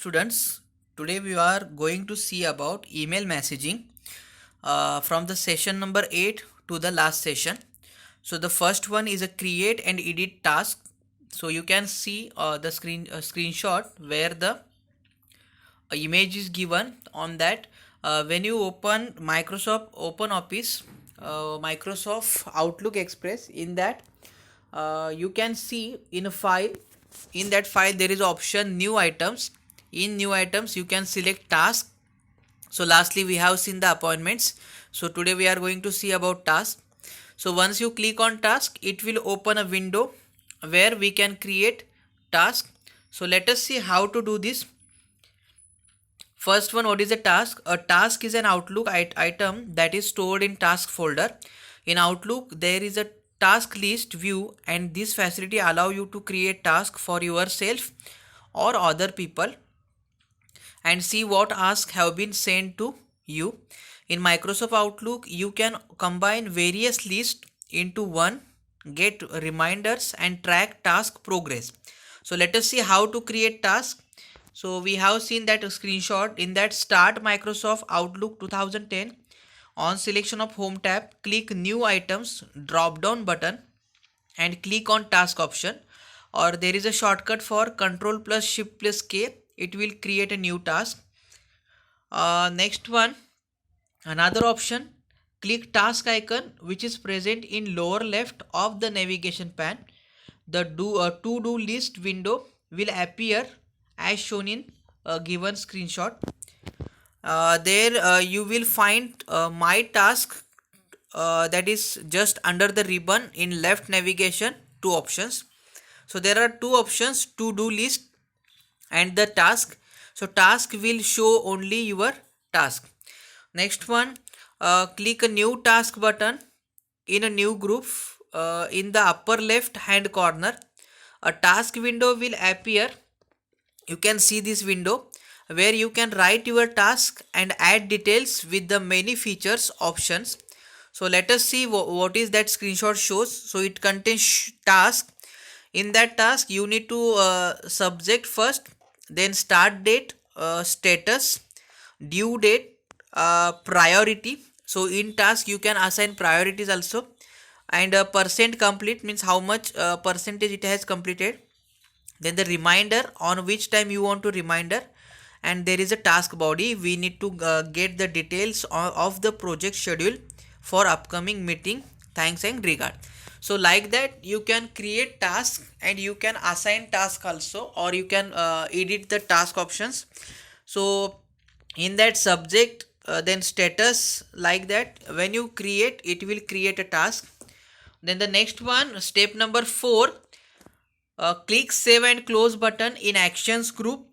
students. Today we are going to see about email messaging from the session number 8 to the last session. So the first one is a create and edit task. So you can see the screenshot where the image is given on that. When you open Microsoft Open Office, Microsoft Outlook Express, in that you can see in a file. In that file there is option new items. In new items you can select task. So lastly we have seen the appointments. So today we are going to see about task. So once you click on task, it will open a window where we can create task. So let us see how to do this. First one, what is a task? A task is an Outlook item that is stored in task folder. In Outlook, there is a task list view, and this facility allow you to create task for yourself or other people and see what tasks have been sent to you. In Microsoft Outlook, you can combine various lists into one, get reminders and track task progress. So let us see how to create task. So we have seen that screenshot. In that, start Microsoft Outlook 2010. On selection of home tab, click new items drop down button and click on task option, or there is a shortcut for control plus shift plus K. It will create a new task. Next one, another option, click task icon which is present in lower left of the navigation pane. The to-do list window will appear as shown in a given screenshot. There you will find my task, that is just under the ribbon in left navigation, two options. So there are two options, to do list and the task. So task will show only your task. Next one, click a new task button in a new group. In the upper left hand corner, a task window will appear. You can see this window where you can write your task and add details with the many features options. So let us see what is that screenshot shows. So it contains task. In that task you need to subject first, then start date, status, due date, priority. So in task you can assign priorities also, and percent complete means how much percentage it has completed. Then the reminder, on which time you want to reminder, and there is a task body. We need to get the details of the project schedule for upcoming meeting. Thanks and regard. So like that you can create task and you can assign task also, or you can edit the task options. So in that subject, then status, like that when you create, it will create a task. Then the next one, step number 4, click save and close button in actions group.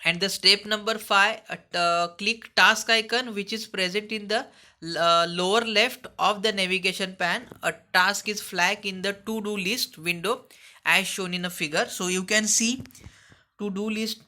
And the step number 5, click task icon which is present in the lower left of the navigation pane. A task is flagged in the to do list window as shown in a figure. So you can see to do list,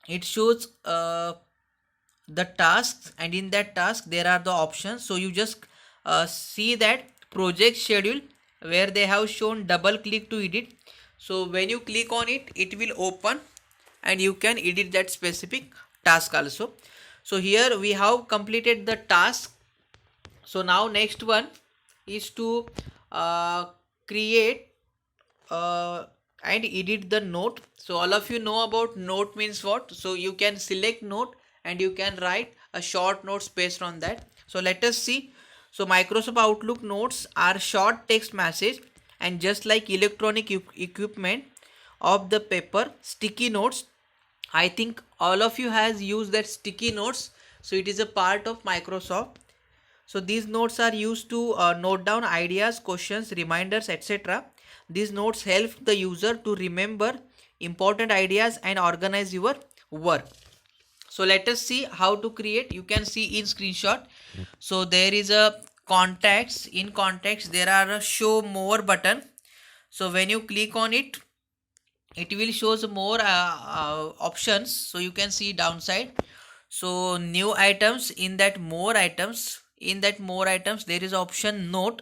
it shows the tasks, and in that task there are the options. So you just see that project schedule where they have shown double click to edit. So when you click on it, it will open and you can edit that specific task also. So here we have completed the task. So now next one is to create and edit the note. So all of you know about note means what. So you can select note and you can write a short notes based on that. So let us see. So Microsoft Outlook notes are short text message, and just like electronic equipment of the paper, sticky notes, I think all of you has used that sticky notes. So it is a part of Microsoft. So these notes are used to note down ideas, questions, reminders, etc. These notes help the user to remember important ideas and organize your work. So let us see how to create. You can see in screenshot. So there is a contacts. In contacts there are a show more button. So when you click on it, it will shows more options. So you can see downside. So new items, in that more items, there is option note.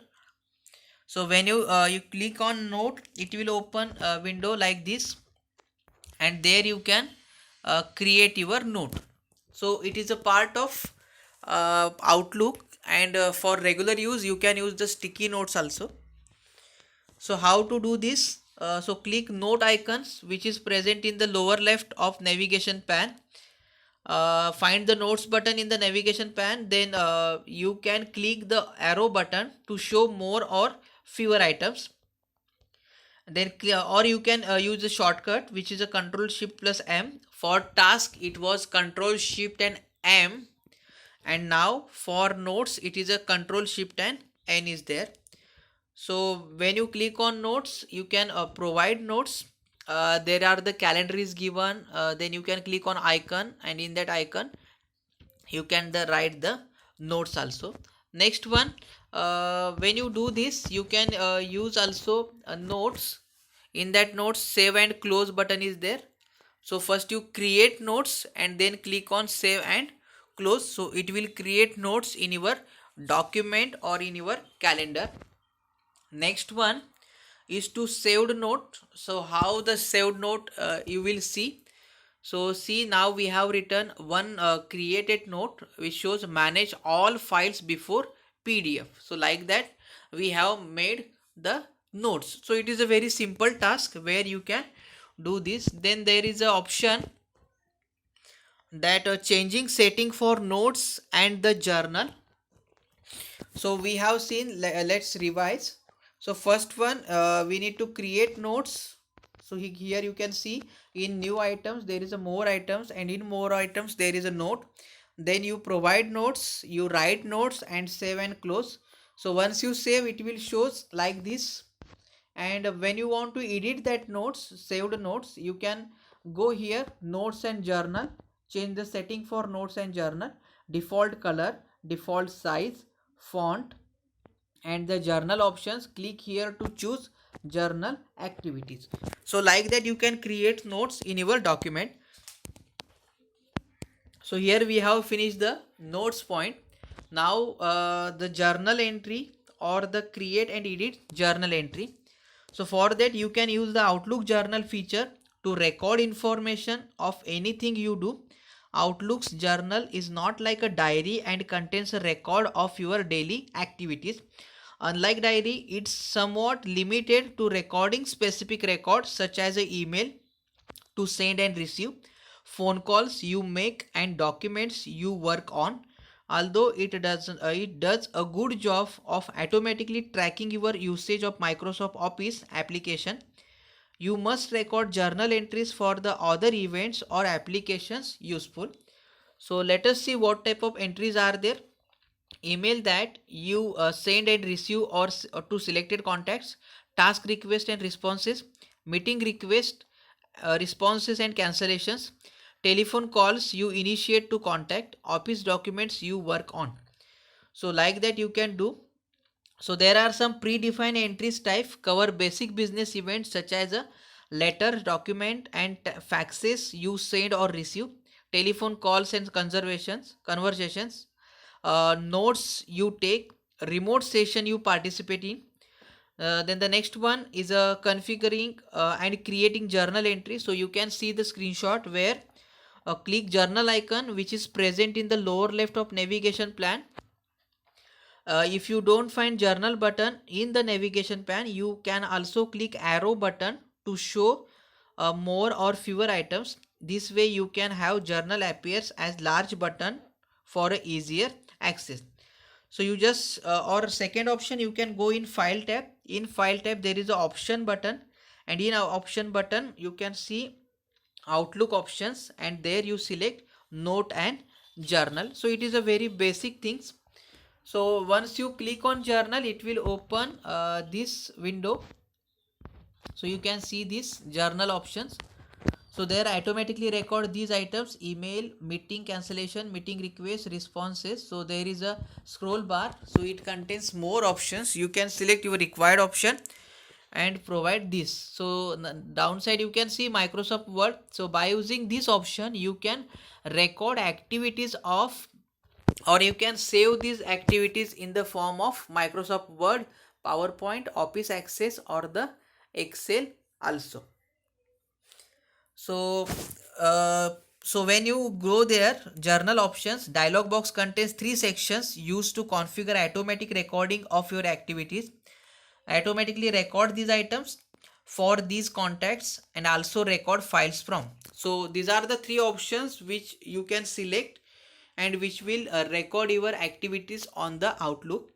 So when you click on note, it will open a window like this, and there you can create your note. So it is a part of Outlook, and for regular use you can use the sticky notes also. So how to do this? So click note icons which is present in the lower left of navigation pane. Find the notes button in the navigation pane, then you can click the arrow button to show more or fewer items. Then or you can use the shortcut which is a control shift plus M. For task it was control shift and M, and now for notes it is a control shift and N is there. So when you click on notes you can provide notes. There are the calendar is given, then you can click on icon, and in that icon you can write the notes also. Next one, when you do this you can use also notes. In that notes save and close button is there. So first you create notes and then click on save and close, so it will create notes in your document or in your calendar. Next one is to saved note. So how the saved note you will see. So see, now we have written one created note which shows manage all files before PDF. So like that we have made the notes. So it is a very simple task where you can do this. Then there is a option that changing setting for notes and the journal. So we have seen, let's revise. So first one, we need to create notes. So here you can see in new items there is a more items, and in more items there is a note. Then you provide notes, you write notes and save and close. So once you save it will shows like this. And when you want to edit that notes, saved notes, you can go here notes and journal, change the setting for notes and journal, default color, default size, font, and the journal options. Click here to choose journal activities. So like that you can create notes in your document. So here we have finished the notes point. Now the journal entry or the create and edit journal entry. So for that you can use the Outlook journal feature to record information of anything you do. Outlook's journal is not like a diary and contains a record of your daily activities. Unlike diary, it's somewhat limited to recording specific records such as an email to send and receive, phone calls you make, and documents you work on. Although it does a good job of automatically tracking your usage of Microsoft Office application, you must record journal entries for the other events or applications useful. So let us see what type of entries are there. Email that you send and receive or to selected contacts, task request and responses, meeting request responses and cancellations, telephone calls you initiate to contact, office documents you work on. So like that you can do. So there are some predefined entries type cover basic business events such as a letter, document, and faxes you send or receive, telephone calls and conversations, notes you take, remote session you participate in. Then the next one is configuring and creating journal entry. So you can see the screenshot where click journal icon which is present in the lower left of navigation pane. If you don't find journal button in the navigation pane, you can also click arrow button to show more or fewer items. This way you can have journal appears as large button for a easier access. So you just or second option, you can go in file tab. In file tab there is a option button, and in our option button you can see Outlook options, and there you select note and journal. So it is a very basic things. So once you click on journal it will open this window. So you can see these journal options. So there automatically record these items: email, meeting cancellation, meeting request, responses. So there is a scroll bar, so it contains more options. You can select your required option and provide this. So downside you can see Microsoft Word. So by using this option you can record activities of, or you can save these activities in the form of Microsoft Word, PowerPoint, Office Access, or the Excel also. So So when you go there, journal options, dialog box contains three sections used to configure automatic recording of your activities. Automatically record these items for these contacts and also record files from. So these are the three options which you can select and which will record your activities on the Outlook.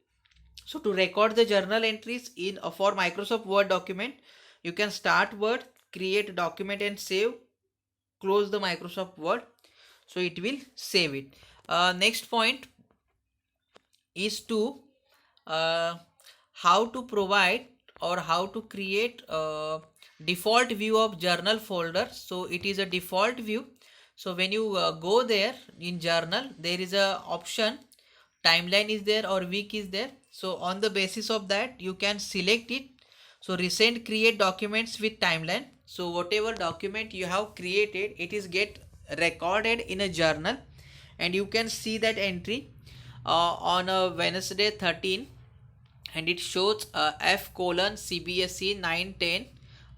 So to record the journal entries in for Microsoft Word document, you can start Word, create document and save, close the Microsoft Word, so it will save it. Next point is to uh, how to provide or how to create a default view of journal folder. So it is a default view. So when you go there in journal, there is a option, timeline is there or week is there. So on the basis of that you can select it. So recent create documents with timeline. So whatever document you have created, it is get recorded in a journal and you can see that entry on a Wednesday 13, and it shows F colon CBSE 910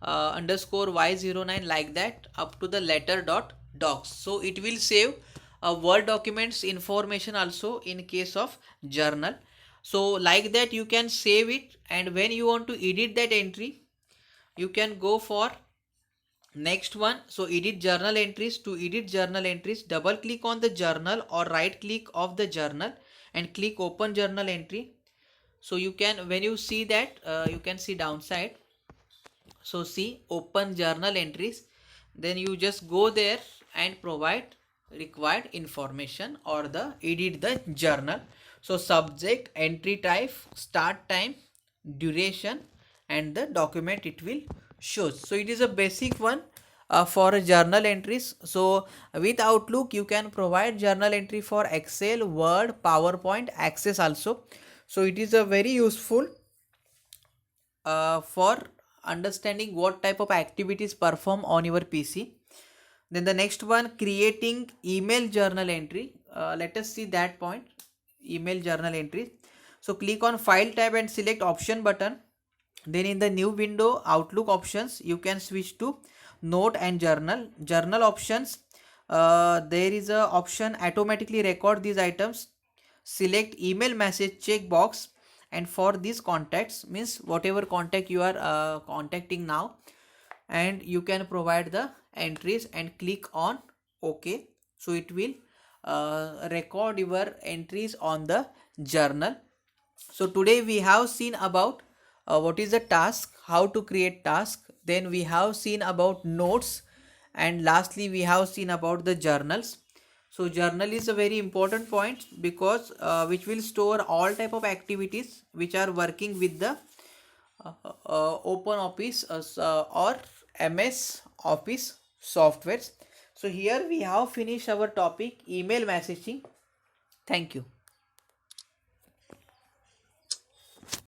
underscore Y09 like that up to the letter dot docs. So it will save Word documents information also in case of journal. So like that you can save it, and when you want to edit that entry, you can go for next one. So edit journal entries. To edit journal entries, double click on the journal or right click of the journal and click open journal entry. So you can, when you see that, you can see downside. So see open journal entries, then you just go there and provide required information or the edit the journal. So subject, entry type, start time, duration and the document it will show. So it is a basic one for journal entries. So with Outlook you can provide journal entry for Excel, Word, PowerPoint, Access also. So it is a very useful for understanding what type of activities perform on your PC. Then the next one, creating email journal entry. Let us see that point, email journal entry. So click on file tab and select option button. Then in the new window, Outlook options, you can switch to note and journal. Journal options, there is a option automatically record these items. Select email message checkbox, and for these contacts, means whatever contact you are contacting now, and you can provide the entries and click on OK. So it will record your entries on the journal. So today we have seen about what is a task, how to create task, then we have seen about notes, and lastly we have seen about the journals. So journal is a very important point because which will store all type of activities which are working with the Open Office or MS Office softwares. So here we have finished our topic email messaging. Thank you.